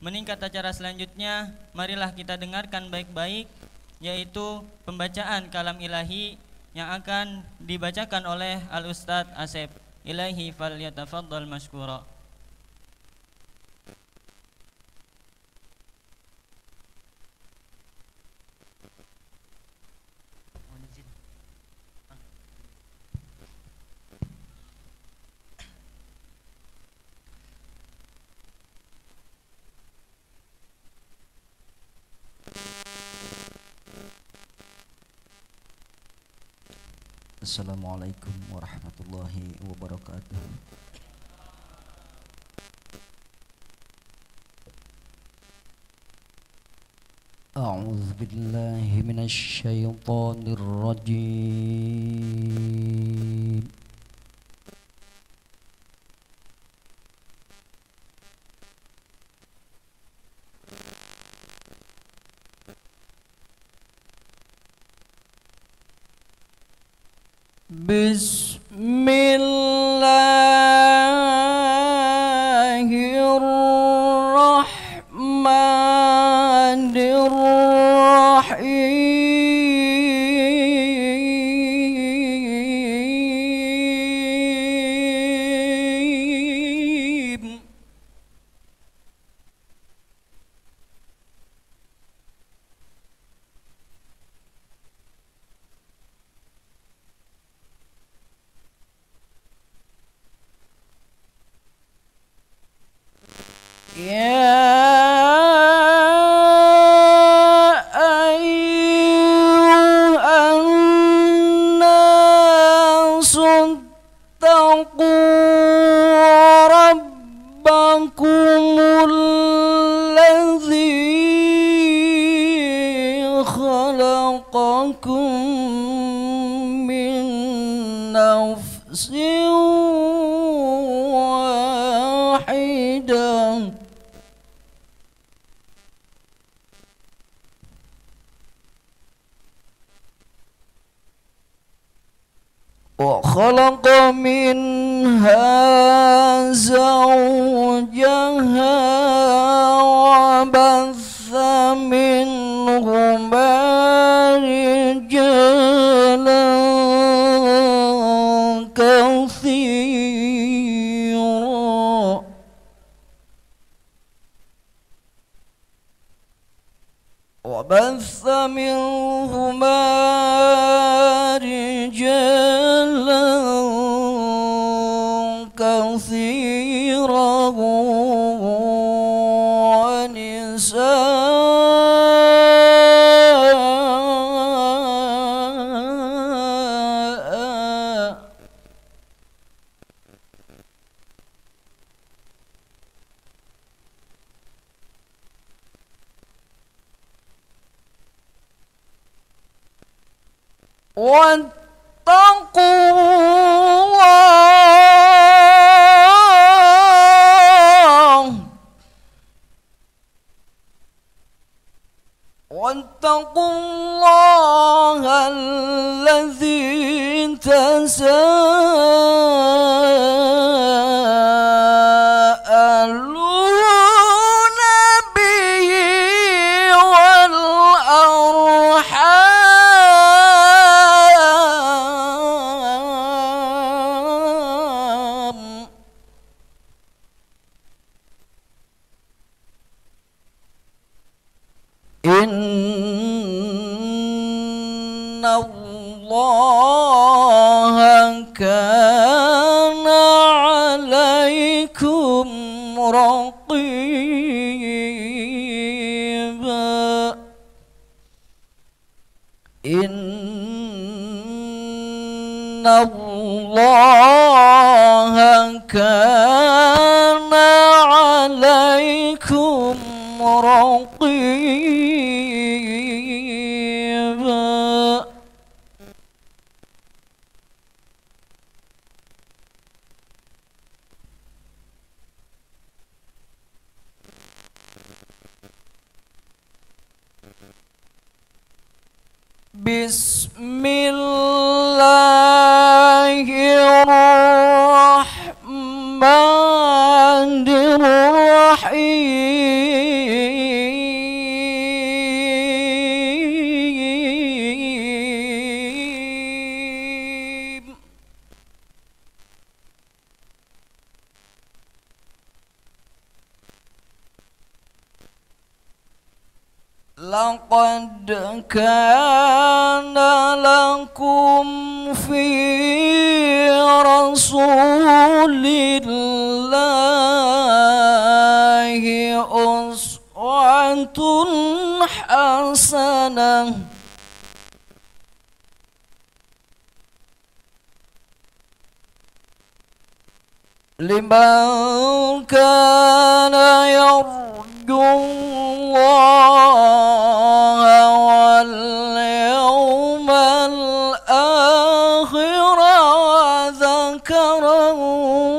meningkat acara selanjutnya, marilah kita dengarkan baik-baik, yaitu pembacaan kalam ilahi yang akan dibacakan oleh Al-Ustadz Asep. Ilaihi falyatafaddal mashkura. Assalamualaikum warahmatullahi wabarakatuh. A'udzu billahi minasy syaithanir rajim. Bismillahirrahmanirrahim. وخلق منها زوجها وبث منهما رجالا كثيرا وبث منهما رجالا كثيرا ونساء واتقوا الله الذي تساءلون به والأرحام إن الله كان عليكم رقيبا إن الله كان عليكم رقيبا بسم الله الرحمن الرحيم لقد كان لكم في رسول الله أسوة حسنة لمن كان يرجو الله واليوم الآخر وذكر الله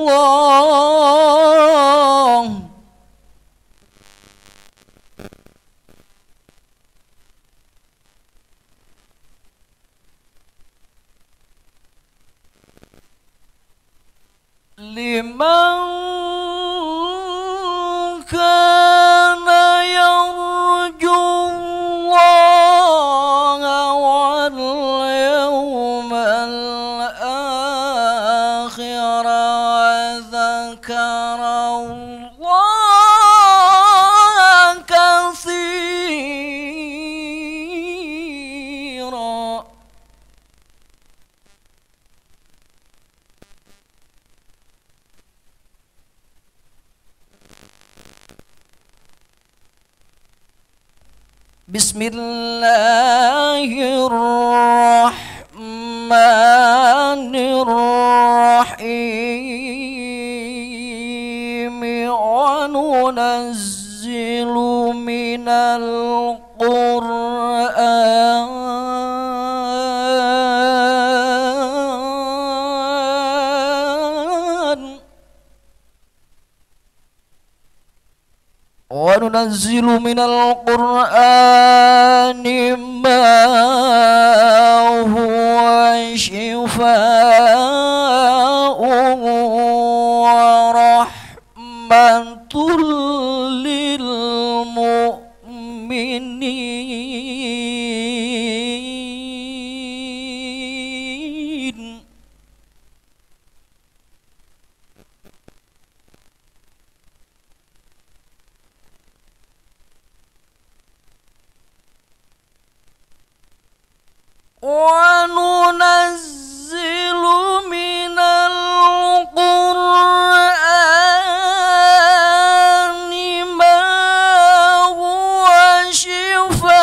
لمن كان يرجو الله واليوم الآخر وذكر الله كثيرا بسم الله الرحمن الرحيم وننزل من القرآن ما هو شفاء ورحمة للمؤمنين وننزل من القرآن ما هو شفاء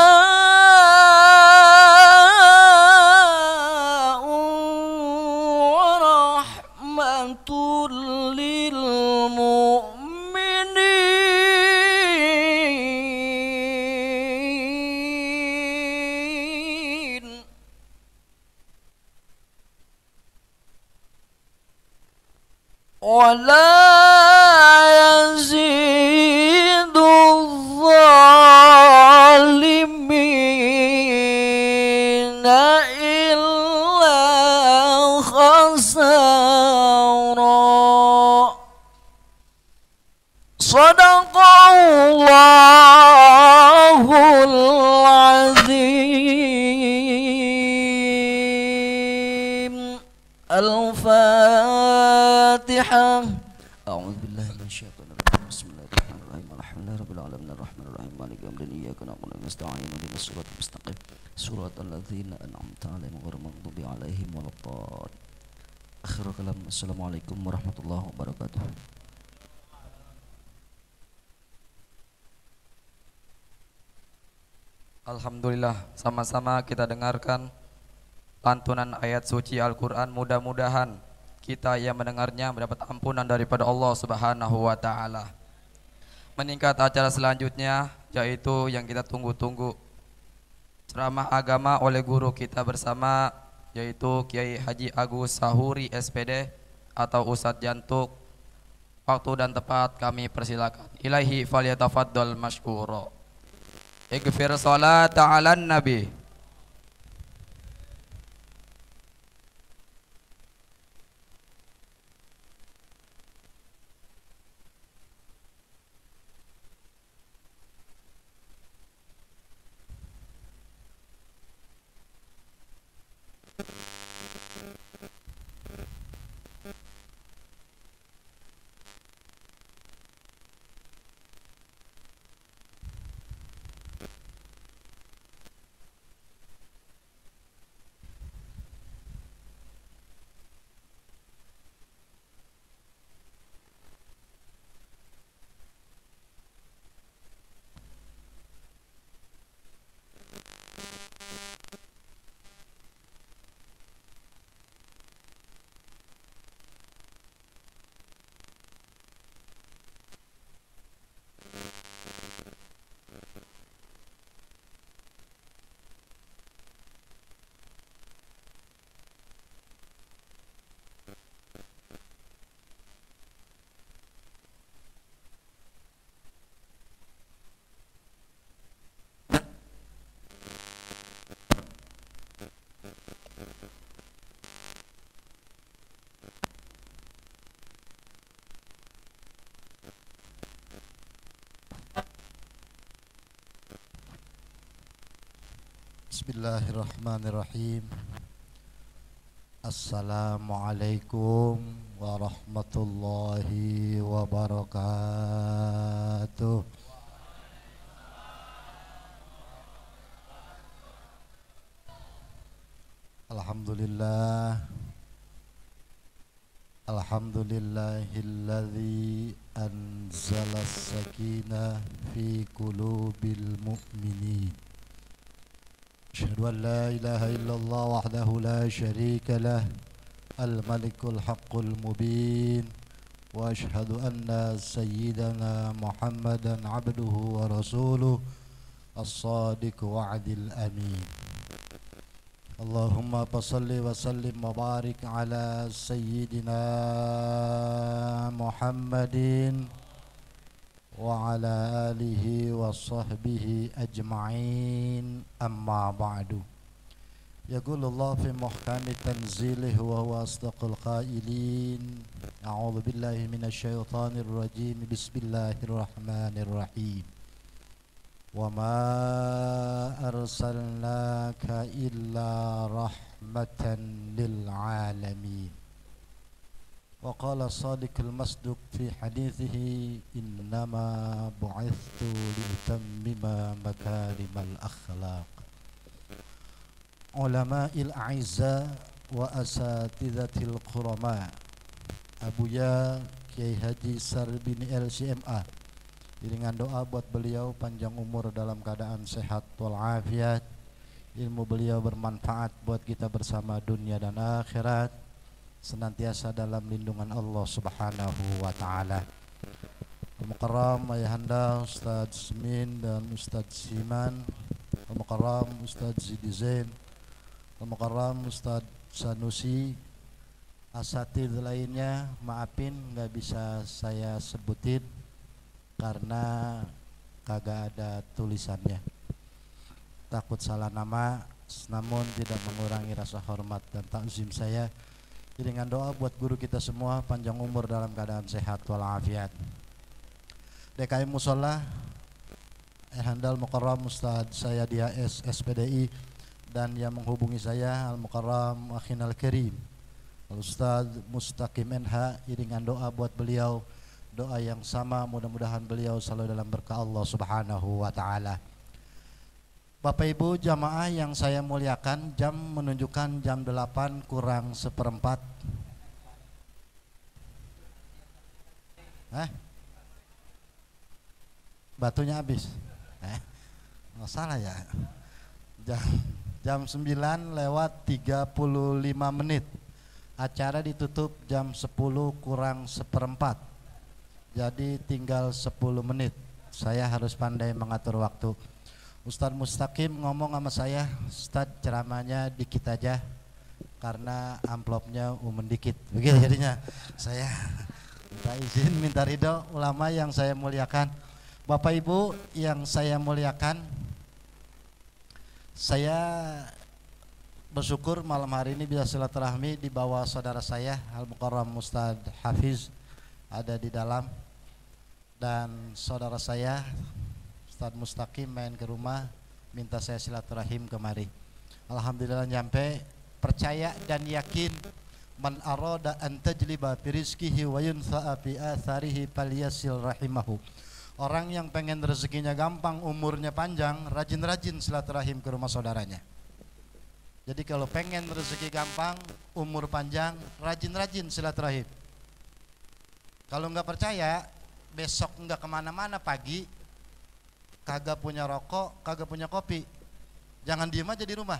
ورحمة للمؤمنين ولا يزيد الظالمين إلا خسارا صدق الله العظيم الفاتحة أعوذ بالله من الشيطان الرجيم بسم الله الرحمن الرحيم الحمد لله رب العالمين الرحمن الرحيم مالك يوم الدين إياك نعبد ونستعين اهدنا الصراط المستقيم صراط الذين أنعمت عليهم غير المغضوب عليهم ولا الضالين آخر كلام السلام عليكم ورحمة الله وبركاته. Alhamdulillah, sama-sama kita dengarkan lantunan ayat suci Al-Quran. Mudah-mudahan kita yang mendengarnya mendapat ampunan daripada Allah Subhanahu wa ta'ala. Meningkat acara selanjutnya, yaitu yang kita tunggu-tunggu, ceramah agama oleh guru kita bersama, yaitu Kiai Haji Agus Sahuri SPD atau Ustadz Jantuk. Waktu dan tempat kami persilakan. Ilaihi falyatafaddal mashkura. Ighfir salat ala nabi. Bismillahirrahmanirrahim. Assalamualaikum warahmatullahi wabarakatuh. Alhamdulillah. Alhamdulillahilladzi anzala as-sakinah fi qulubil mu'minin. Asyhadu an la ilaha illallah wahdahu la syarika lah, al-malikul haqqul mubin, wa asyhadu anna sayyidana Muhammadan abduhu wa rasuluh as-sadiq wa'dil amin. Allahumma salli wa sallim wa barik ala sayyidina Muhammadin wa ala alihi wa sahbihi ajma'in, amma ba'du. Yaqulullah fi muhkami tanzilih wa huwa asdaqul qailin. A'udzu billahi minasy syaithanir rajim. Bismillahirrahmanirrahim. Wa ma arsalnaka illa rahmatan lil alamin. Wa qala sadiqul masduq fi hadithihi innama bu'ithtu liutammima makarimal akhlaq. Ulama'il a'izza wa asatidatil qurama, Abuya Kiai Haji Sarbin LCMA, dengan doa buat beliau panjang umur dalam keadaan sehat walafiat, ilmu beliau bermanfaat buat kita bersama dunia dan akhirat, senantiasa dalam lindungan Allah Subhanahu wa taala. Al-Mukarram Ayahanda Ustadz Min dan Ustadz Siman, Al-Mukarram Ustadz Zidi Zain, Al-Mukarram Ustadz Sanusi, asatidz lainnya, maafin nggak bisa saya sebutin karena kagak ada tulisannya, takut salah nama, namun tidak mengurangi rasa hormat dan takzim saya. Dengan doa buat guru kita semua panjang umur dalam keadaan sehat walafiat. DKM Musola Handal Mukarram Ustadz saya di AS SPDI, dan yang menghubungi saya Al-Mukarram Akhinal Karim Ustadz Mustaqim NH. Dengan doa buat beliau, doa yang sama, mudah-mudahan beliau selalu dalam berkah Allah Subhanahu wa taala. Bapak Ibu jamaah yang saya muliakan, jam menunjukkan jam 8 kurang seperempat. Batunya habis. Nggak salah ya. Jam 9 lewat 35 menit. Acara ditutup jam 10 kurang seperempat. Jadi tinggal 10 menit. Saya harus pandai mengatur waktu. Ustadz Mustaqim ngomong sama saya, Ustadz ceramahnya dikit aja karena amplopnya dikit. Begitu jadinya. Saya minta izin, minta ridho ulama yang saya muliakan. Bapak Ibu yang saya muliakan, saya bersyukur malam hari ini bisa silaturahmi di bawah saudara saya Al-Mukarram Ustadz Hafiz ada di dalam, dan saudara saya Ustadz Mustaqim main ke rumah minta saya silaturahim kemari. Alhamdulillah nyampe, percaya dan yakin, man arada an tajliba fi rizqihi wa yunsa'a fi atharihi falyasil rahimahu. Orang yang pengen rezekinya gampang, umurnya panjang, rajin-rajin silaturahim ke rumah saudaranya. Jadi kalau pengen rezeki gampang, umur panjang, rajin-rajin silaturahim. Kalau nggak percaya, besok nggak kemana-mana pagi, kagak punya rokok, kagak punya kopi, jangan diem aja di rumah,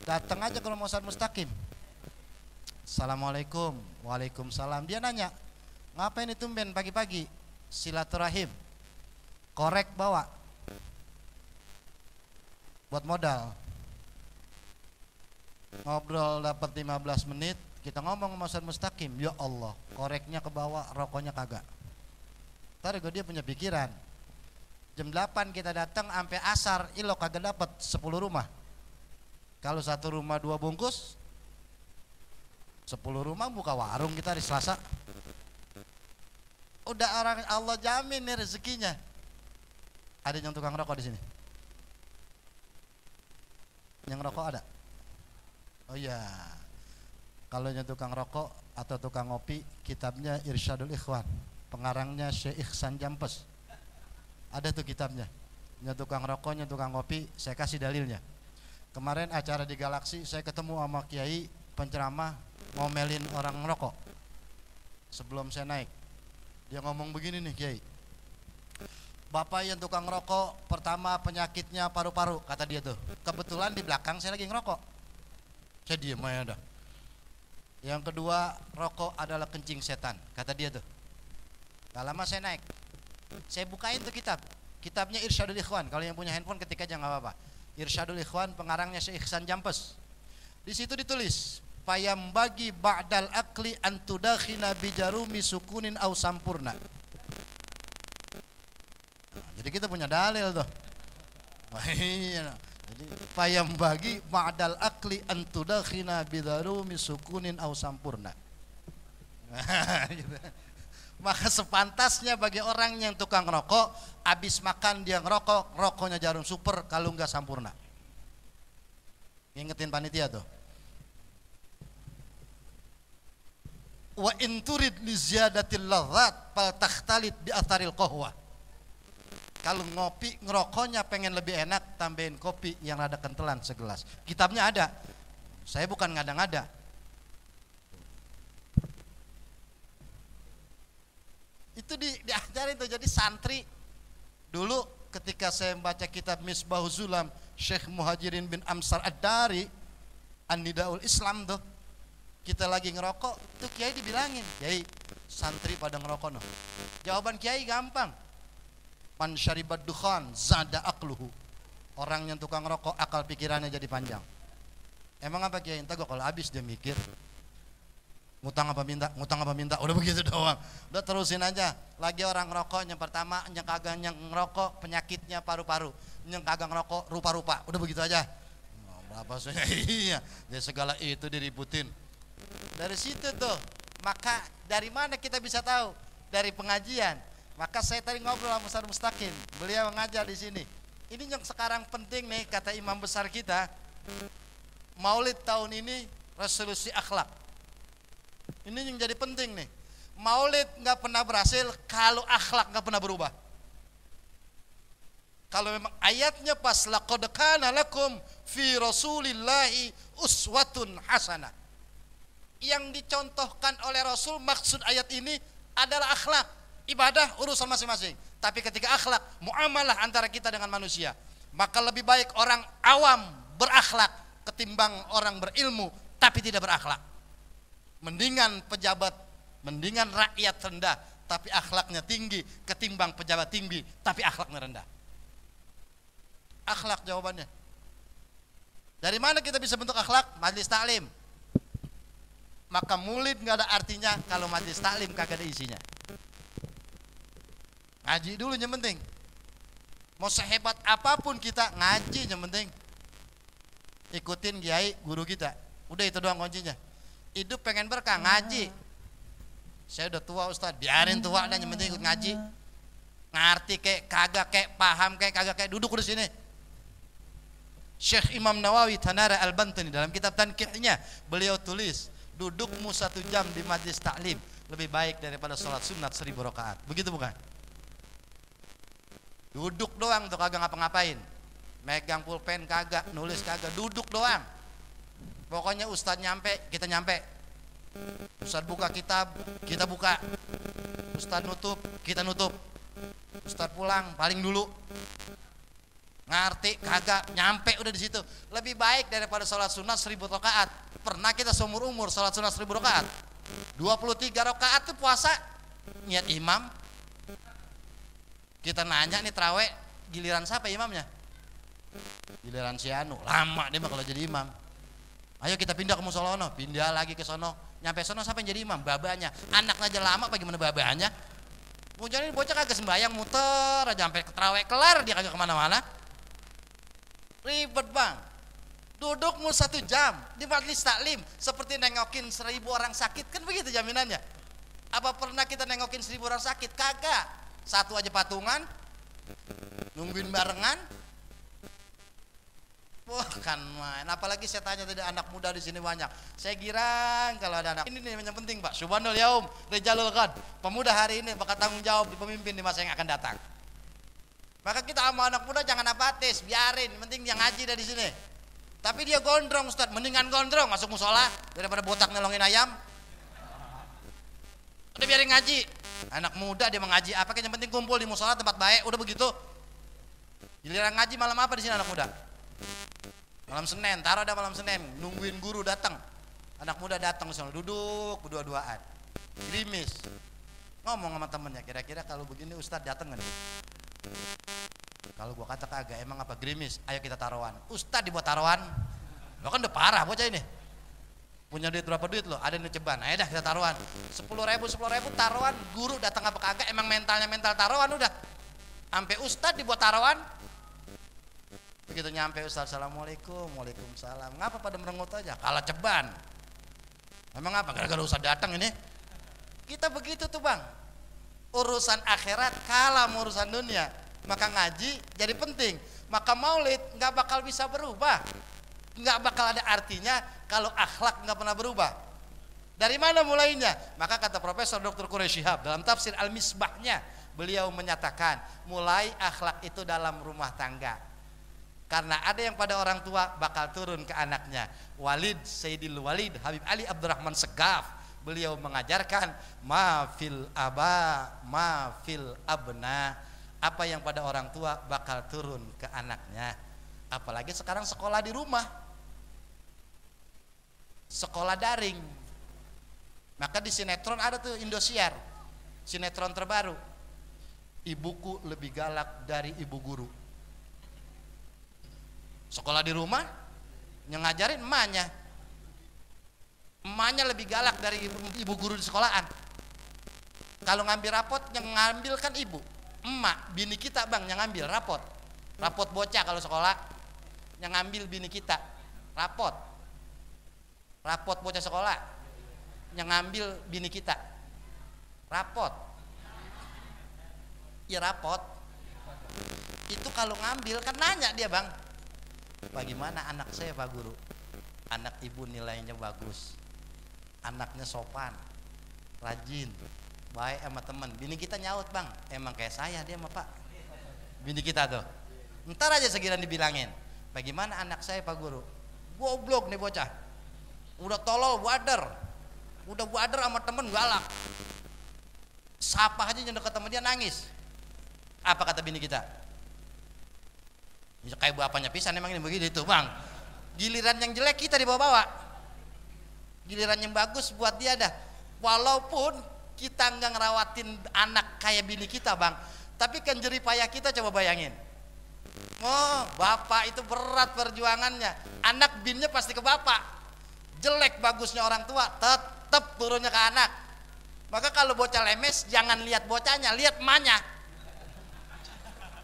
datang aja ke rumah Ustadz Mustaqim. Assalamualaikum. Waalaikumsalam. Dia nanya, ngapain itu Ben pagi-pagi? Silaturahim. Korek bawa buat modal. Ngobrol dapat 15 menit, kita ngomong sama Ustadz Mustaqim, ya Allah, koreknya ke bawah, rokoknya kagak. Ntar dia punya pikiran, jam 8 kita datang sampai asar, ilo kagak dapat 10 rumah. Kalau satu rumah 2 bungkus, 10 rumah buka warung kita hari Selasa. Udah orang Allah jamin nih rezekinya. Ada yang tukang rokok di sini? Yang rokok ada? Oh iya. Kalau yang tukang rokok atau tukang ngopi, kitabnya Irsyadul Ikhwan, pengarangnya Syekh Ihsan Jampes. Ada tuh kitabnya. Yang tukang rokok, yang tukang ngopi, saya kasih dalilnya. Kemarin acara di Galaksi, saya ketemu sama kiai penceramah ngomelin orang rokok. Sebelum saya naik, dia ngomong begini nih, kiai. Bapak yang tukang rokok, pertama penyakitnya paru-paru, kata dia tuh. Kebetulan di belakang saya lagi ngerokok. Saya diem aja dah. Yang kedua, rokok adalah kencing setan, kata dia tuh. Gak lama saya naik, saya bukain tuh kitab. Kitabnya Irsyadul Ikhwan. Kalau yang punya handphone ketik aja nggak apa-apa. Irsyadul Ikhwan, pengarangnya Syekh Ihsan Jampes. Di situ ditulis, payam bagi ba'dal akli antudakhina bijarumi sukunin au sampurna. Nah, jadi kita punya dalil tuh. Iya. Jadi payam bagi ba'dal akli antudakhina bijarumi sukunin au sampurna. Gitu. Maka sepantasnya bagi orang yang tukang rokok, habis makan dia ngerokok, rokoknya jarum super, kalau enggak sampurna. Ingetin panitia tuh. Wa in turid li ziyadatil ladzat fal takhtalit bi atharil qahwa. Kalau ngopi ngerokoknya pengen lebih enak, tambahin kopi yang rada kentelan segelas. Kitabnya ada. Saya bukan ngada-ngada. Itu diajarin tuh. Jadi santri dulu ketika saya membaca kitab Misbahuz Zulam Syekh Muhajirin bin Amsar Ad-Dari An-Nidaul Islam tuh, kita lagi ngerokok tuh kiai dibilangin, kiai santri pada ngerokok no. Jawaban kiai gampang, man syaribad dukhan zada aqluhu. Orang yang tukang ngerokok akal pikirannya jadi panjang. Emang apa kiai? Entah gua kalau habis dia mikir ngutang apa minta, udah begitu doang. Udah terusin aja. Lagi orang ngerokok, yang pertama yang kagak yang ngerokok penyakitnya paru-paru, yang kagak ngerokok rupa-rupa, udah begitu aja. Berapa soalnya? Iya, jadi segala itu diributin. Dari situ tuh, maka dari mana kita bisa tahu? Dari pengajian. Maka saya tadi ngobrol sama Ustaz Mustaqim, beliau ngajar di sini. Ini yang sekarang penting nih, kata imam besar kita, Maulid tahun ini resolusi akhlak. Ini yang jadi penting nih. Maulid nggak pernah berhasil kalau akhlak nggak pernah berubah. Kalau memang ayatnya pas laqad kana lakum fi rasulillahi uswatun hasanah, yang dicontohkan oleh Rasul, maksud ayat ini adalah akhlak. Ibadah urusan masing-masing, tapi ketika akhlak, muamalah antara kita dengan manusia, maka lebih baik orang awam berakhlak ketimbang orang berilmu tapi tidak berakhlak. Mendingan pejabat, mendingan rakyat rendah tapi akhlaknya tinggi ketimbang pejabat tinggi tapi akhlaknya rendah. Akhlak jawabannya. Dari mana kita bisa bentuk akhlak? Majelis taklim. Maka maulid nggak ada artinya kalau majelis taklim kagak ada isinya. Ngaji dulu yang penting. Mau sehebat apapun kita ngaji yang penting. Ikutin kiai guru kita. Udah itu doang kuncinya. Hidup pengen berkah ngaji. Saya udah tua Ustaz, biarin tua dan yang penting ikut ngaji. Ngerti kayak kagak kayak paham kayak kagak kayak duduk di sini. Syekh Imam Nawawi Tanara Al-Bantani dalam kitab Tankihnya beliau tulis, dudukmu 1 jam di majlis taklim lebih baik daripada sholat sunat 1000 rakaat. Begitu bukan? Duduk doang tuh kagak ngapa-ngapain. Megang pulpen kagak, nulis kagak, duduk doang. Pokoknya Ustadz nyampe, kita nyampe. Ustadz buka kitab, kita buka. Ustadz nutup, kita nutup. Ustadz pulang, paling dulu. Ngerti, kagak, nyampe udah di situ. Lebih baik daripada sholat sunat 1000 rakaat. Pernah kita seumur umur sholat sunat 1000 rakaat. 23 rakaat itu puasa. Niat imam. Kita nanya nih terawih, giliran siapa imamnya? Giliran si Anu, lama dia mah kalau jadi imam. Ayo kita pindah ke musola, pindah lagi ke sono. Nyampe sono siapa yang jadi imam? Babanya. Anak aja lama apa gimana babanya? Mungkin ini bocah kagak sembahyang, muter aja sampai terawih kelar dia kagak kemana-mana. Ribet bang. Dudukmu 1 jam di majelis taklim seperti nengokin 1000 orang sakit, kan begitu jaminannya. Apa pernah kita nengokin 1000 orang sakit? Kagak. Satu aja patungan, nungguin barengan. Bukan main. Apalagi saya tanya tadi anak muda di sini banyak. Saya girang kalau ada anak. Ini nih yang penting Pak. Subhanul yaum rijalul ghad. Pemuda hari ini bakal tanggung jawab di pemimpin di masa yang akan datang. Maka kita sama anak muda jangan apatis, biarin. Penting dia ngaji dari sini. Tapi dia gondrong Ustaz, mendingan gondrong masuk musola daripada botak nelongin ayam. Udah biarin ngaji. Anak muda dia mengaji apa? Yang penting kumpul di musola tempat baik. Udah begitu. Giliran ngaji malam apa di sini anak muda? Malam Senin, taruh ada malam Senin, nungguin guru datang. Anak muda datang misalnya, duduk berdua-duaan, gerimis, ngomong sama temennya, kira-kira kalau begini Ustadz datang nggak nih? Kalau gua kata kagak, emang apa gerimis? Ayo kita taruhan. Ustadz dibuat taruhan, lo kan udah parah bocah ini. Punya duit berapa duit lo? Ada nih ceban, ayo dah kita taruhan. 10.000 taruhan, guru datang apa kagak? Emang mentalnya mental taruhan udah. Sampai Ustadz dibuat taruhan. Begitu nyampe Ustaz, assalamualaikum, waalaikumsalam. Ngapa pada merengut aja? Kalah ceban. Memang apa? Gara-gara Ustaz datang ini. Kita begitu tuh bang. Urusan akhirat kalah sama urusan dunia. Maka ngaji jadi penting. Maka maulid nggak bakal bisa berubah. Nggak bakal ada artinya kalau akhlak nggak pernah berubah. Dari mana mulainya? Maka kata Profesor Dr. Quraish Shihab dalam tafsir Al-Misbahnya, beliau menyatakan mulai akhlak itu dalam rumah tangga. Karena ada yang pada orang tua bakal turun ke anaknya. Walid Sayyidil Walid Habib Ali Abdurrahman Segaf, beliau mengajarkan mafil aba mafil abna, apa yang pada orang tua bakal turun ke anaknya. Apalagi sekarang sekolah di rumah, sekolah daring. Maka di sinetron ada tuh Indosiar, sinetron terbaru, ibuku lebih galak dari ibu guru. Sekolah di rumah yang ngajarin emaknya lebih galak dari ibu guru di sekolahan. Kalau ngambil rapot yang ngambil kan ibu, emak, bini kita bang yang ngambil rapot bocah. Kalau sekolah yang ngambil bini kita rapot bocah sekolah yang ngambil bini kita rapot itu. Kalau ngambil kan nanya dia, bang, bagaimana anak saya Pak Guru? Anak ibu nilainya bagus, anaknya sopan, rajin, baik sama teman. Bini kita nyaut, bang, emang kayak saya dia sama Pak. Bini kita tuh ntar aja segiran dibilangin, bagaimana anak saya Pak Guru? Goblok nih bocah, udah tolol, udah buader sama temen, galak, sapa aja yang deket sama dia nangis. Apa kata bini kita? Ya, kayak bapaknya pisan emang ini begini tuh bang. Giliran yang jelek kita dibawa-bawa, giliran yang bagus buat dia dah. Walaupun kita nggak ngerawatin anak kayak bini kita bang, tapi kan jerih payah kita coba bayangin. Oh bapak itu berat perjuangannya, anak binnya pasti ke bapak. Jelek bagusnya orang tua tetap turunnya ke anak. Maka kalau bocah lemes jangan lihat bocahnya, lihat emaknya.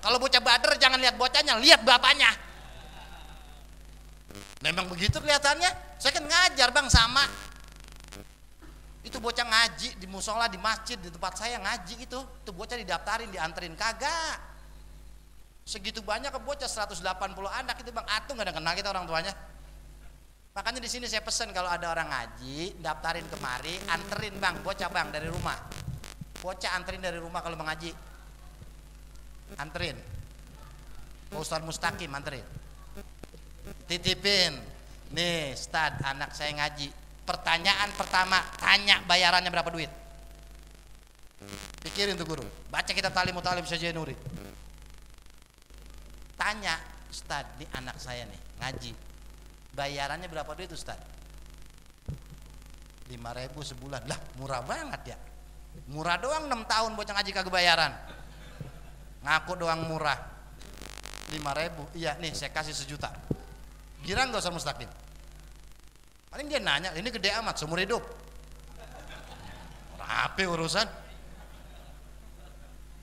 Kalau bocah bader jangan lihat bocahnya, lihat bapaknya. Memang begitu kelihatannya. Saya kan ngajar bang sama. Itu bocah ngaji di musola, di masjid, di tempat saya ngaji itu bocah didaftarin, dianterin kagak. Segitu banyak ke bocah 180 anak itu bang, atung nggak ada kenal kita orang tuanya. Makanya di sini saya pesen kalau ada orang ngaji, daftarin kemari, anterin bang, bocah bang dari rumah. Bocah anterin dari rumah kalau mengaji. Anterin Ustaz Mustaqim, anterin, titipin nih Ustaz anak saya ngaji. Pertanyaan pertama, tanya bayarannya berapa duit. Pikirin tuh guru, baca kitab Ta'limut Ta'lim Syekh Nuri. Tanya, Ustaz ini anak saya nih ngaji, bayarannya berapa duit Ustaz? 5.000 sebulan. Lah murah banget ya. Murah doang 6 tahun bocah ngaji kagak bayaran. Ngaku doang murah. 5.000. Iya nih saya kasih 1 juta. Girang gak usah Mustaqim? Paling dia nanya, ini gede amat seumur hidup. Rapi urusan.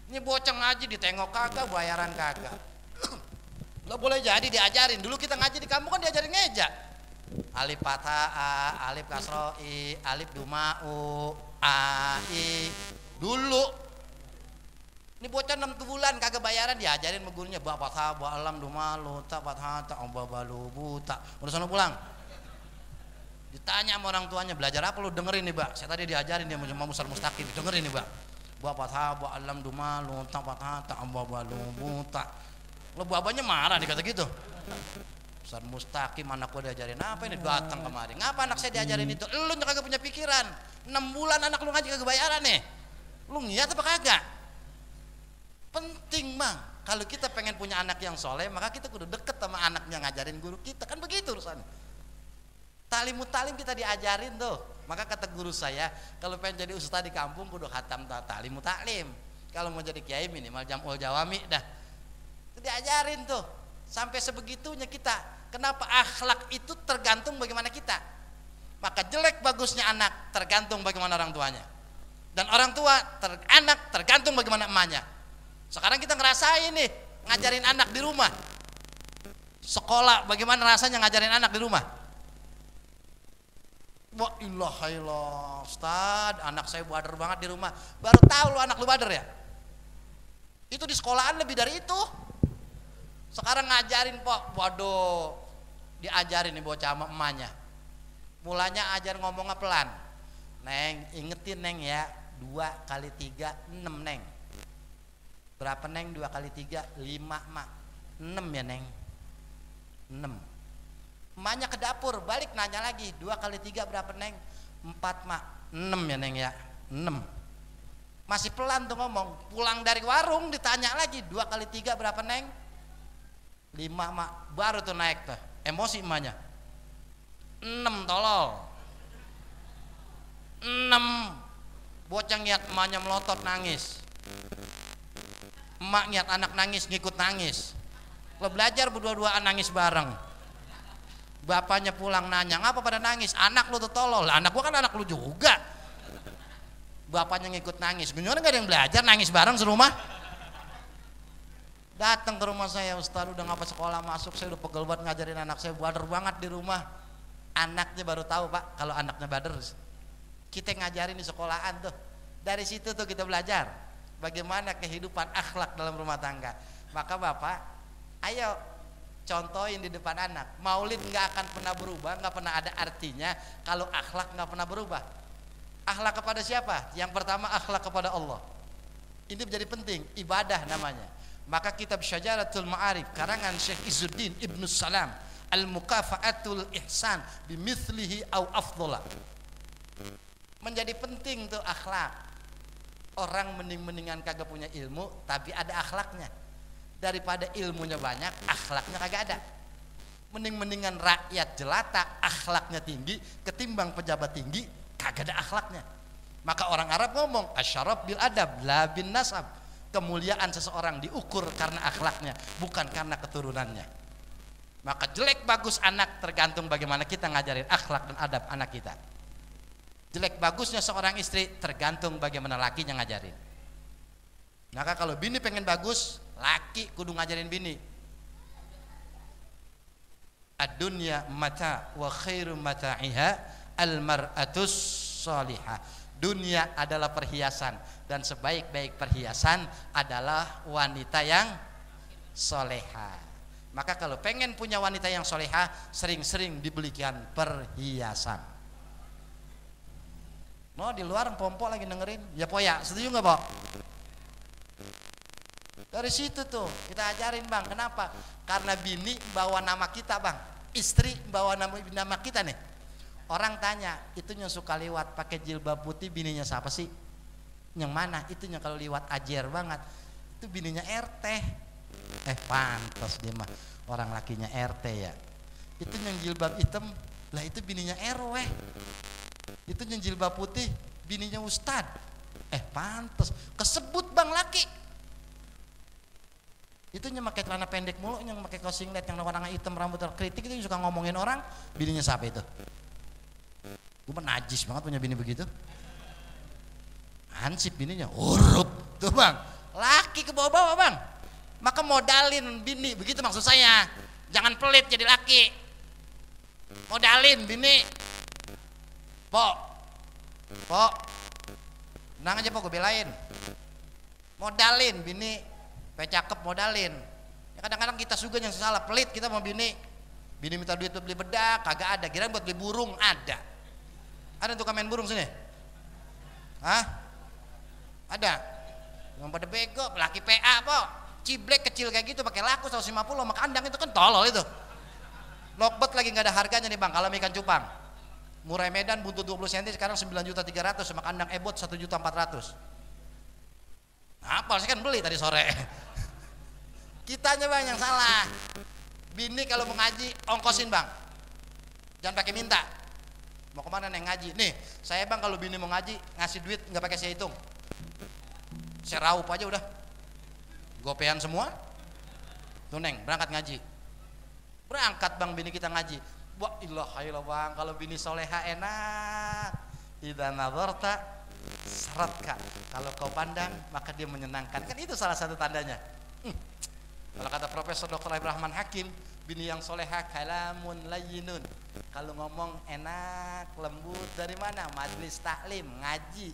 Ini bocah ngaji ditengok kagak, bayaran kagak. Lo boleh jadi diajarin. Dulu kita ngaji di kampung kan diajarin ngeja. Alif fathah a, alif kasro i, alif duma u, a i. Dulu Ini bocah 6 bulan kagak bayaran, diajarin sama gurunya bapak sabah alam dumalu tak hata babalu buta. Udah sana pulang. Ditanya sama orang tuanya, belajar apa lu? Dengerin nih, Mbak. Saya tadi diajarin dia mau musal mustaqim. Dengerin nih, Mbak. Bapak sabah alam dumalu tak hata babalu buta. Lo babanya marah dikata gitu. Ustaz mustaqim anak gua diajarin apa ini, datang kemari. Ngapa anak saya diajarin itu? Lu kagak punya pikiran. 6 bulan anak lu ngaji kagak bayaran nih. Lu ngiat apa kagak? Penting Bang, kalau kita pengen punya anak yang soleh, maka kita kudu deket sama anaknya, ngajarin guru kita, kan begitu urusannya. Talim kita diajarin tuh. Maka kata guru saya, kalau pengen jadi ustaz di kampung kudu khatam talim. Kalau mau jadi kiai minimal jamul jawami dah. Itu diajarin tuh. Sampai sebegitunya kita. Kenapa akhlak itu tergantung bagaimana kita. Maka jelek bagusnya anak tergantung bagaimana orang tuanya. Dan orang tua anak tergantung bagaimana emaknya. Sekarang kita ngerasain nih ngajarin anak di rumah. Sekolah bagaimana rasanya ngajarin anak di rumah? Wah ilaha illallah, Ustaz, anak saya bader banget di rumah. Baru tahu lu anak lu bader ya? Itu di sekolahan lebih dari itu. Sekarang ngajarin Pok, waduh, diajarin nih bocah sama emaknya. Mulanya ajar ngomongnya pelan. Neng, ingetin Neng ya, 2 kali 3 6 Neng. Berapa Neng? 2 kali 3 5 Mak. 6 ya Neng. 6. Emaknya ke dapur, balik nanya lagi, 2 kali 3 berapa Neng? 4 Mak. 6 ya Neng ya. 6. Masih pelan tuh ngomong. Pulang dari warung ditanya lagi, 2 kali 3 berapa Neng? 5 Mak. Baru tuh naik tuh. Emosi emaknya. 6 tolol. 6. Bocah ngeliat emaknya melotot nangis. Emak ngeliat anak nangis ngikut nangis. Lo belajar berdua-duaan nangis bareng. Bapaknya pulang nanya, ngapa pada nangis? Anak lu tuh tolol. Anak gua kan anak lu juga. Bapaknya ngikut nangis. Gimana gak ada yang belajar nangis bareng serumah? Datang ke rumah saya, Ustaz udah ngapa sekolah masuk, saya udah pegel banget ngajarin anak saya, bader banget di rumah. Anaknya baru tahu Pak kalau anaknya bader. Kita ngajarin di sekolahan tuh. Dari situ tuh kita belajar bagaimana kehidupan akhlak dalam rumah tangga. Maka Bapak, ayo contohin di depan anak. Maulid nggak akan pernah berubah, nggak pernah ada artinya kalau akhlak nggak pernah berubah. Akhlak kepada siapa? Yang pertama akhlak kepada Allah. Ini menjadi penting, ibadah namanya. Maka kitab Syajaratul Ma'arif karangan Syekh Izzuddin Ibnu Salam, Al-Mukafa'atul Ihsan bimithlihi au afdhala. Menjadi penting tuh akhlak. Orang mendingan kagak punya ilmu tapi ada akhlaknya. Daripada ilmunya banyak, akhlaknya kagak ada. Mendingan rakyat jelata, akhlaknya tinggi, ketimbang pejabat tinggi, kagak ada akhlaknya. Maka orang Arab ngomong, asyaraf bil adab, la bin nasab. Kemuliaan seseorang diukur karena akhlaknya, bukan karena keturunannya. Maka jelek bagus anak tergantung bagaimana kita ngajarin akhlak dan adab anak kita. Jelek bagusnya seorang istri tergantung bagaimana lakinya ngajarin. Maka kalau bini pengen bagus, laki kudu ngajarin bini. Ad-dunya mata wa khairu mata'iha al-mar'atus salihah. Dunia adalah perhiasan dan sebaik-baik perhiasan adalah wanita yang soleha. Maka kalau pengen punya wanita yang soleha, sering-sering dibelikan perhiasan. No, di luar pompo lagi dengerin. Ya po ya, setuju nggak po? Dari situ tuh kita ajarin Bang. Kenapa? Karena bini bawa nama kita Bang. Istri bawa nama kita nih. Orang tanya, itunya suka liwat pakai jilbab putih bininya siapa sih? Yang mana? Itunya kalau liwat ajer banget. Itu bininya RT. Pantas dia mah orang lakinya RT ya. Itu yang jilbab hitam, lah itu bininya RW. Itu yang jilbab putih, bininya Ustad. Pantas kesebut Bang laki. Itu yang pakai celana pendek mulu, yang pakai kaos singlet yang warna hitam rambut kritik itu yang suka ngomongin orang, bininya siapa itu? Gue najis banget punya bini begitu. Hansip bininya, urup tuh Bang. Laki ke bawah-bawah Bang. Maka modalin bini, begitu maksud saya. Jangan pelit jadi laki. Modalin bini. Pok, tenang aja Pok, gue belain. Modalin bini, cakep modalin. Ya kadang-kadang kita juga yang salah, pelit kita mau bini minta duit buat beli bedak, kagak ada. Kirain buat beli burung, ada. Ada tukang main burung sini? Hah? Ada. Yang pada bego, laki PA po, ciblek kecil kayak gitu pakai laku 150 sama kandang itu kan tolol itu. Lokbet lagi nggak ada harganya nih bang, kalau ikan cupang. Murai Medan buntut 20 cm sekarang 9.300.000 sama kandang ebot 1.400.000. Apa sih kan beli tadi sore. Kitanya bang yang salah. Bini kalau mau ngaji ongkosin bang, jangan pakai minta. Mau kemana neng ngaji? Nih saya bang kalau bini mau ngaji ngasih duit nggak pakai saya hitung, saya raup aja udah, gopean semua. Tuh neng berangkat ngaji, berangkat bang bini kita ngaji. Wah ilaha illallah bang, kalau bini soleha enak. Idza nazarta saratka, kalau kau pandang maka dia menyenangkan. Kan itu salah satu tandanya. Kalau kata Profesor Dr. Ibrahim Hakim, bini yang soleha kalamun layyinun, kalau ngomong enak lembut. Dari mana? Majlis taklim, ngaji.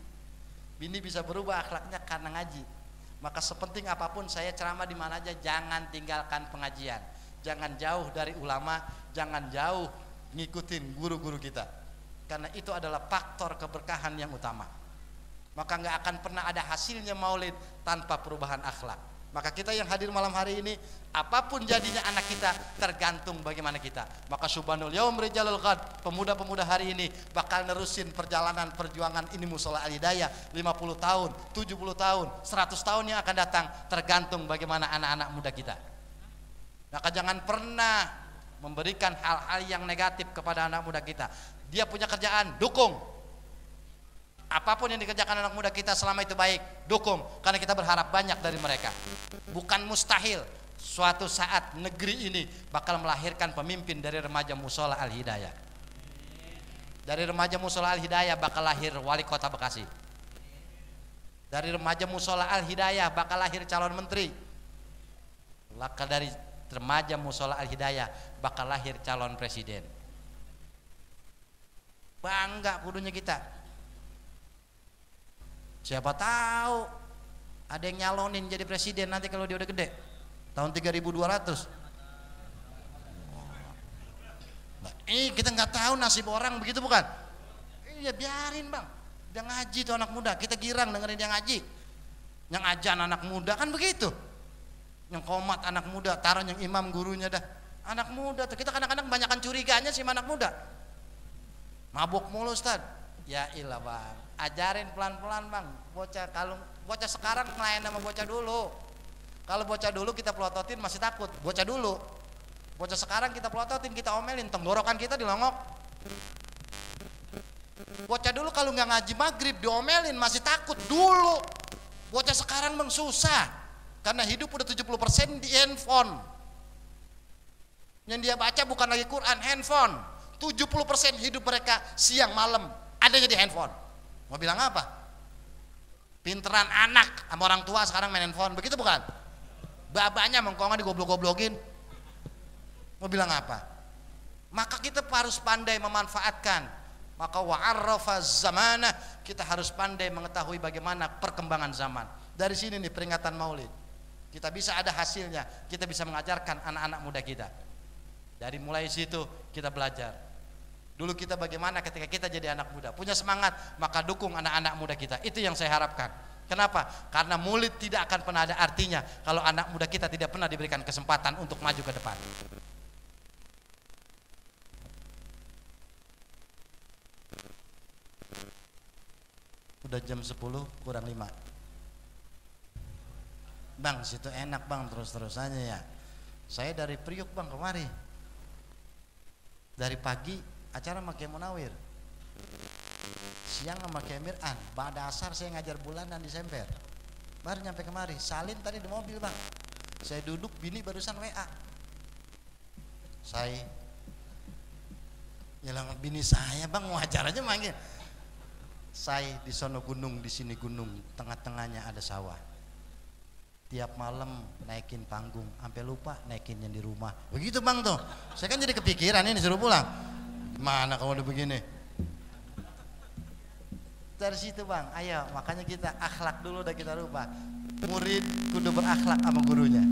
Bini bisa berubah akhlaknya karena ngaji. Maka sepenting apapun saya ceramah di mana aja, jangan tinggalkan pengajian, jangan jauh dari ulama, jangan jauh ngikutin guru-guru kita, karena itu adalah faktor keberkahan yang utama. Maka nggak akan pernah ada hasilnya maulid tanpa perubahan akhlak. Maka kita yang hadir malam hari ini, apapun jadinya anak kita tergantung bagaimana kita. Maka subhanul yaum rijalul ghad, pemuda-pemuda hari ini bakal nerusin perjalanan perjuangan ini Mushola Al Hidayah 50 tahun, 70 tahun, 100 tahun yang akan datang, tergantung bagaimana anak-anak muda kita. Maka jangan pernah memberikan hal-hal yang negatif kepada anak muda kita. Dia punya kerjaan, dukung. Apapun yang dikerjakan anak muda kita selama itu baik, dukung, karena kita berharap banyak dari mereka. Bukan mustahil suatu saat negeri ini bakal melahirkan pemimpin dari remaja Mushola Al Hidayah. Dari remaja Mushola Al Hidayah bakal lahir wali kota Bekasi. Dari remaja Mushola Al Hidayah bakal lahir calon menteri. Maka dari remaja Mushola Al Hidayah bakal lahir calon presiden. Bangga kudunya kita. Siapa tahu ada yang nyalonin jadi presiden nanti kalau dia udah gede, tahun 3200. Nah, kita nggak tahu nasib orang begitu bukan? Iya biarin bang, dia ngaji tuh anak muda, kita girang dengerin dia ngaji. Yang ajan anak muda kan begitu, yang komat anak muda, taruh yang imam gurunya dah anak muda tuh. Kita kadang-kadang banyakan curiganya sih anak muda, mabuk mulu Ustaz. Ya ilah bang, ajarin pelan-pelan bang. Bocah kalau bocah sekarang ngelayan sama bocah dulu. Kalau bocah dulu kita pelototin masih takut. Bocah dulu, bocah sekarang kita pelototin, kita omelin, tenggorokan kita dilongok. Bocah dulu kalau nggak ngaji maghrib diomelin masih takut dulu. Bocah sekarang bang susah, karena hidup udah 70% di handphone. Yang dia baca bukan lagi Quran, handphone. 70% hidup mereka siang malam adanya di handphone. Mau bilang apa? Pinteran anak sama orang tua sekarang main handphone, begitu bukan? Babanya mengkongan digoblok-goblokin. Mau bilang apa? Maka kita harus pandai memanfaatkan. Maka wa'arrafa zamana, kita harus pandai mengetahui bagaimana perkembangan zaman. Dari sini nih peringatan Maulid. Kita bisa ada hasilnya, kita bisa mengajarkan anak-anak muda kita. Dari mulai situ kita belajar. Dulu kita bagaimana ketika kita jadi anak muda, punya semangat, maka dukung anak-anak muda kita. Itu yang saya harapkan. Kenapa? Karena Maulid tidak akan pernah ada artinya kalau anak muda kita tidak pernah diberikan kesempatan untuk maju ke depan. Udah jam 10 kurang 5. Bang, situ enak bang, terus-terusannya ya. Saya dari Priuk bang kemari. Dari pagi acara sama Kiai Munawir, siang sama Kiai Mir'an, pada asar saya ngajar bulanan di Semper. Baru nyampe kemari, salin tadi di mobil bang. Saya duduk, bini barusan WA. Saya nyelang bini saya bang, mau ajar aja manggil. Saya di sono gunung, di sini gunung, tengah-tengahnya ada sawah. Tiap malam naikin panggung, sampai lupa naikin yang di rumah. Begitu bang tuh. Saya kan jadi kepikiran ini disuruh pulang. Mana kalau udah begini? Dari situ bang, ayo makanya kita akhlak dulu udah kita rubah. Murid kudu berakhlak sama gurunya,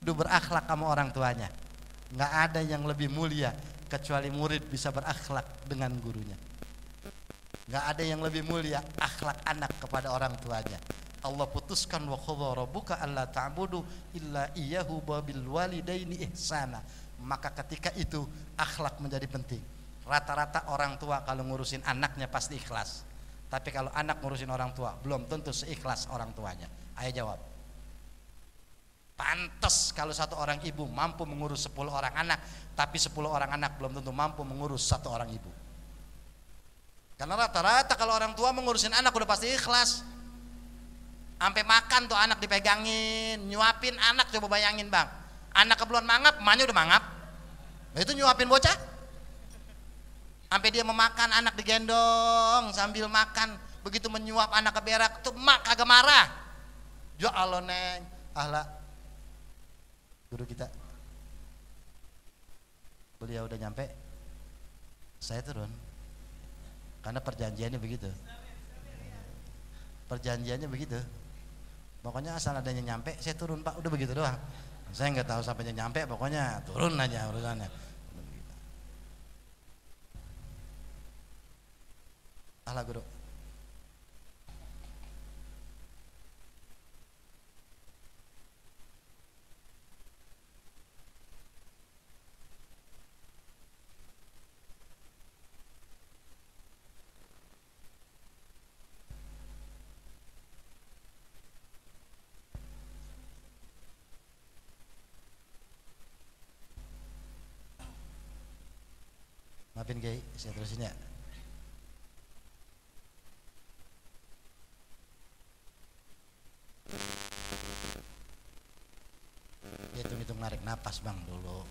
kudu berakhlak sama orang tuanya. Nggak ada yang lebih mulia kecuali murid bisa berakhlak dengan gurunya. Nggak ada yang lebih mulia akhlak anak kepada orang tuanya. Allah putuskan wa qadha rabbuka alla ta'budu illa iyyahu wa bil walidaini ihsana. Maka ketika itu akhlak menjadi penting. Rata-rata orang tua kalau ngurusin anaknya pasti ikhlas. Tapi kalau anak ngurusin orang tua belum tentu seikhlas orang tuanya. Ayo jawab. Pantes kalau satu orang ibu mampu mengurus 10 orang anak, tapi 10 orang anak belum tentu mampu mengurus satu orang ibu. Karena rata-rata kalau orang tua mengurusin anak udah pasti ikhlas. Sampai makan tuh anak dipegangin, nyuapin anak, coba bayangin bang. Anak kebeluan mangap, emaknya udah mangap. Nah, itu nyuapin bocah. Sampai dia memakan, anak digendong sambil makan. Begitu menyuap anak keberak, tuh emak kagak marah. Ya Allah neng, ahla. Guru kita, beliau udah nyampe, saya turun. Karena perjanjiannya begitu. Perjanjiannya begitu. Pokoknya asal adanya nyampe, saya turun pak, udah begitu doang. Saya nggak tahu sampainya nyampe, pokoknya turun aja urusannya. Ahla guru. Maafin Kiai, saya terusin ya. Dia hitung-hitung narik napas bang dulu.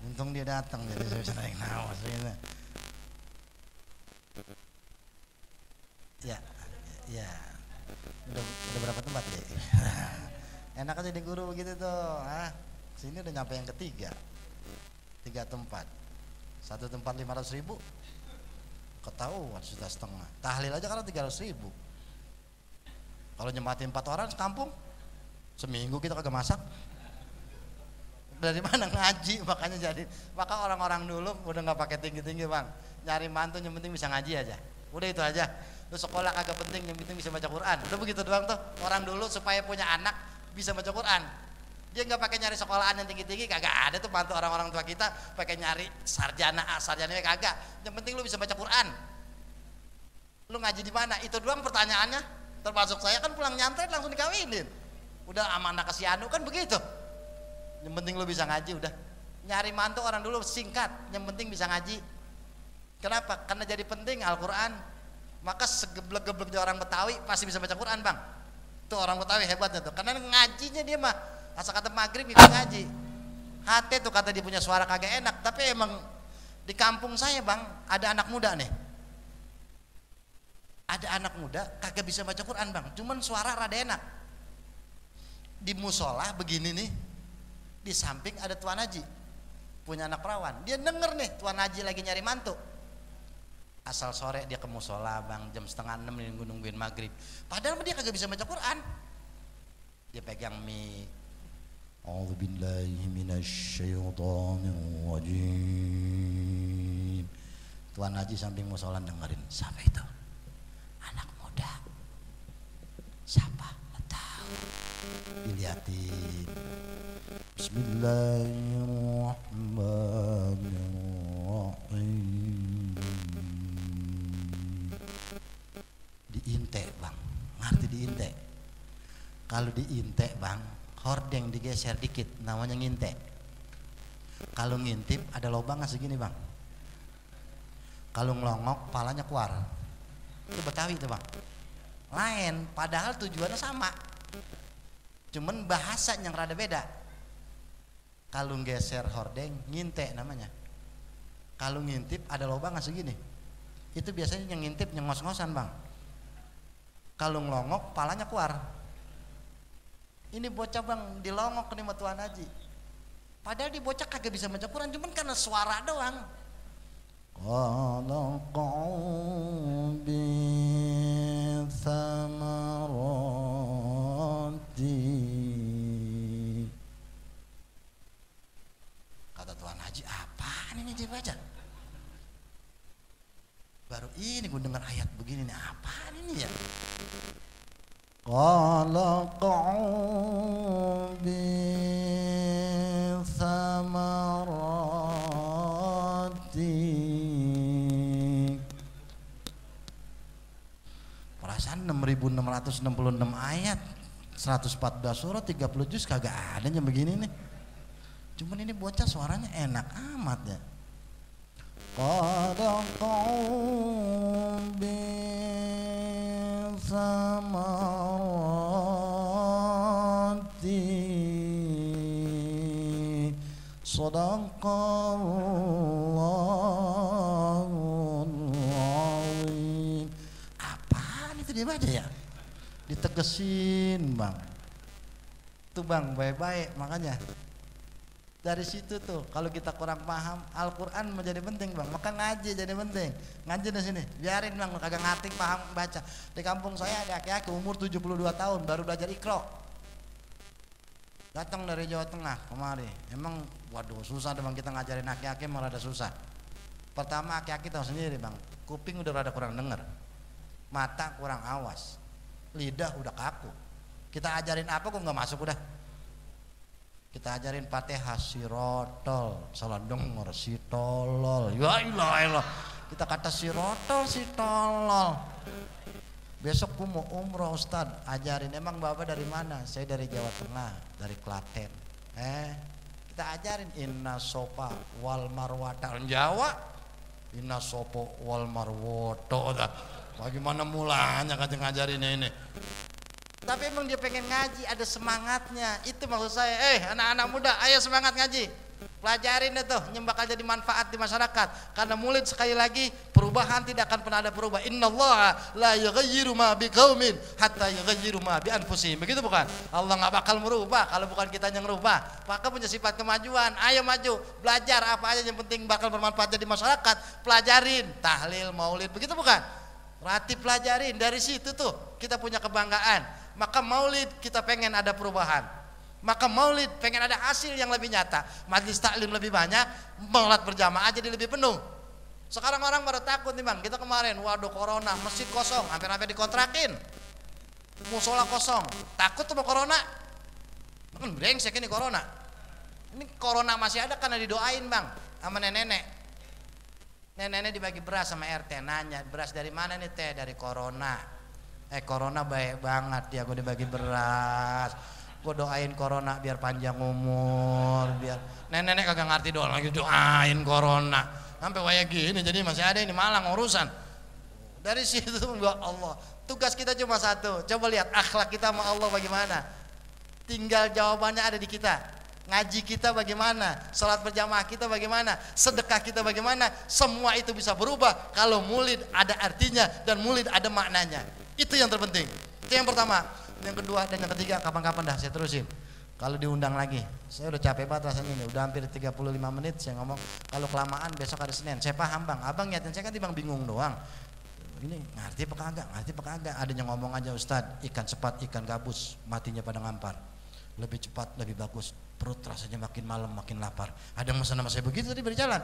Untung dia datang jadi saya bisa narik napas. Ya, ya. Udah berapa tempat ya? Enak aja jadi guru begitu tuh. Sini udah nyampe yang ketiga. 3 tempat. 1 tempat 500.000, ketahuan 1,5 juta. Tahlil aja karena 300.000. Kalau nyematin 4 orang sekampung, seminggu kita kagak masak. Dari mana ngaji? Makanya jadi, maka orang-orang dulu udah nggak pakai tinggi-tinggi bang. Nyari mantu yang penting bisa ngaji aja. Udah itu aja. Lu sekolah kagak penting, yang penting bisa baca Quran. Udah begitu doang tuh. Orang dulu supaya punya anak bisa baca Quran. Dia nggak pakai nyari sekolahan yang tinggi-tinggi, kagak ada tuh bantu orang-orang tua kita pakai nyari sarjana A, sarjana B, kagak. Yang penting lu bisa baca Quran. Lu ngaji di mana? Itu doang pertanyaannya. Termasuk saya kan pulang nyantret langsung dikawinin. Udah amanah ke si Anu kan begitu. Yang penting lu bisa ngaji udah. Nyari mantu orang dulu singkat, yang penting bisa ngaji. Kenapa? Karena jadi penting Al-Quran. Maka segeblek-geblek orang Betawi pasti bisa baca Quran bang. Tuh orang Betawi hebatnya tuh. Karena ngajinya dia mah asal kata maghrib ikut ngaji. Hati tuh kata dia punya suara kagak enak, tapi emang di kampung saya bang ada anak muda nih. Ada anak muda kagak bisa baca Quran bang, cuman suara rada enak. Di musola begini nih, di samping ada tuan haji punya anak perawan. Dia denger nih tuan haji lagi nyari mantu. Asal sore dia ke musola bang, jam 5:30 nungguin maghrib. Padahal dia kagak bisa baca Quran. Dia pegang mic. A'udzu billahi minasyaitonir rajim. Tuan haji samping musola dengerin. Siapa itu? Anak muda. Siapa? Nggak tahu. Dilihatin. Bismillahirrahmanirrahim. Diintek bang. Ngerti diintek? Kalau diintek bang, hordeng digeser dikit, namanya ngintek. Kalau ngintip ada lubangnya segini bang. Kalau ngelongok, palanya keluar. Itu Betawi itu bang. Lain, padahal tujuannya sama. Cuman bahasa yang rada beda. Kalau geser hordeng, ngintek namanya. Kalau ngintip ada lubangnya segini. Itu biasanya yang ngintip yang ngos-ngosan bang. Kalau ngelongok, palanya keluar. Ini bocah bang dilongok nih sama tuan haji. Padahal di bocah kagak bisa baca Quran, cuman karena suara doang. Qala apaan ini dia baca? Baru ini gue dengar ayat begini nih, apaan ini ya? Qala qa'u bi thamarati. Perasaan 6666 ayat, 114 surah, 30 juz kagak ada yang begini nih. Cuman ini bocah suaranya enak amat ya. Qala qa'u bi thamarati. Sadaqallahul azim. Apaan itu dia baca ya? Ditegesin bang, Tuh bang, baik-baik makanya. Dari situ tuh kalau kita kurang paham Al-Quran menjadi penting bang, maka ngaji jadi penting. Ngaji di sini, biarin bang, kagak ngerti paham baca. Di kampung saya ada aki-aki umur 72 tahun baru belajar Iqra. Datang dari Jawa Tengah kemari. Emang waduh susah deh bang kita ngajarin aki-aki, emang rada susah. Pertama aki-aki tahu sendiri bang, kuping udah rada kurang denger, mata kurang awas, lidah udah kaku. Kita ajarin apa kok nggak masuk udah. Kita ajarin Fatihah sirotol, salah denger si tolol. Ya ilah. Kita kata sirotol si tolol. Besok aku mau umroh Ustad, ajarin. Emang bapak dari mana? Saya dari Jawa Tengah, dari Klaten. Kita ajarin inna sopa wal marwata. Jawa inna sopo wal marwoto. Bagaimana mulanya kata ngajarin ini? Tapi emang dia pengen ngaji, ada semangatnya. Itu maksud saya. Anak-anak muda, ayo semangat ngaji. Pelajarin itu, yang bakal jadi manfaat di masyarakat. Karena murid sekali lagi, perubahan tidak akan pernah ada perubahan. Innallaha la yughayyiru ma biqaumin hatta yughayyiru ma bi anfusihim. Begitu bukan? Allah nggak bakal merubah kalau bukan kita yang merubah. Maka punya sifat kemajuan. Ayo maju, belajar apa aja yang penting bakal bermanfaat di masyarakat. Pelajarin tahlil, maulid, begitu bukan? Ratib pelajarin, dari situ tuh kita punya kebanggaan. Maka maulid kita pengen ada perubahan. Maka maulid pengen ada hasil yang lebih nyata. Majlis taklim lebih banyak, maulid berjamaah jadi lebih penuh. Sekarang orang pada takut nih bang. Kita kemarin, waduh corona, masjid kosong, hampir-hampir dikontrakin, musola kosong. Takut sama corona? Kan brengsek ini corona. Ini corona masih ada karena didoain bang sama nenek-nenek. Nenek-nenek dibagi beras sama RT, nanya beras dari mana nih teh? Dari corona. Corona baik banget ya, gue dibagi beras, gue doain corona biar panjang umur, biar nenek-nenek kagak ngerti doang lagi doain corona sampai kayak gini. Jadi masih ada ini malang urusan. Dari situ ya Allah, tugas kita cuma satu, coba lihat akhlak kita sama Allah bagaimana. Tinggal jawabannya ada di kita. Ngaji kita bagaimana, salat berjamaah kita bagaimana, sedekah kita bagaimana, semua itu bisa berubah kalau maulid ada artinya dan maulid ada maknanya. Itu yang terpenting. Itu yang pertama. Yang kedua dan yang ketiga kapan-kapan dah saya terusin. Kalau diundang lagi. Saya udah capek banget rasanya ini. Udah hampir 35 menit saya ngomong. Kalau kelamaan besok hari Senin. Saya paham bang. Abang nyatin saya kan bang bingung doang. Ini ngerti apa kagak? Ngerti apa kagak? Ada yang ngomong aja Ustad, ikan cepat, ikan gabus, matinya pada ngampar. Lebih cepat, lebih bagus. Perut rasanya makin malam makin lapar. Ada yang pesan sama saya begitu tadi berjalan.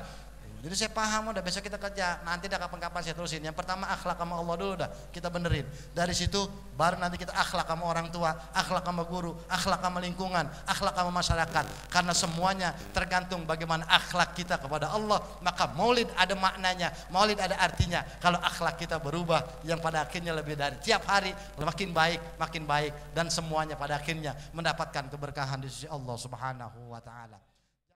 Jadi saya paham, udah besok kita kerja. Nanti dah kapan-kapan saya terusin. Yang pertama akhlak sama Allah dulu dah kita benerin. Dari situ baru nanti kita akhlak sama orang tua, akhlak sama guru, akhlak sama lingkungan, akhlak sama masyarakat. Karena semuanya tergantung bagaimana akhlak kita kepada Allah. Maka maulid ada maknanya, maulid ada artinya. Kalau akhlak kita berubah, yang pada akhirnya lebih dari tiap hari makin baik, dan semuanya pada akhirnya mendapatkan keberkahan di sisi Allah Subhanahu wa taala.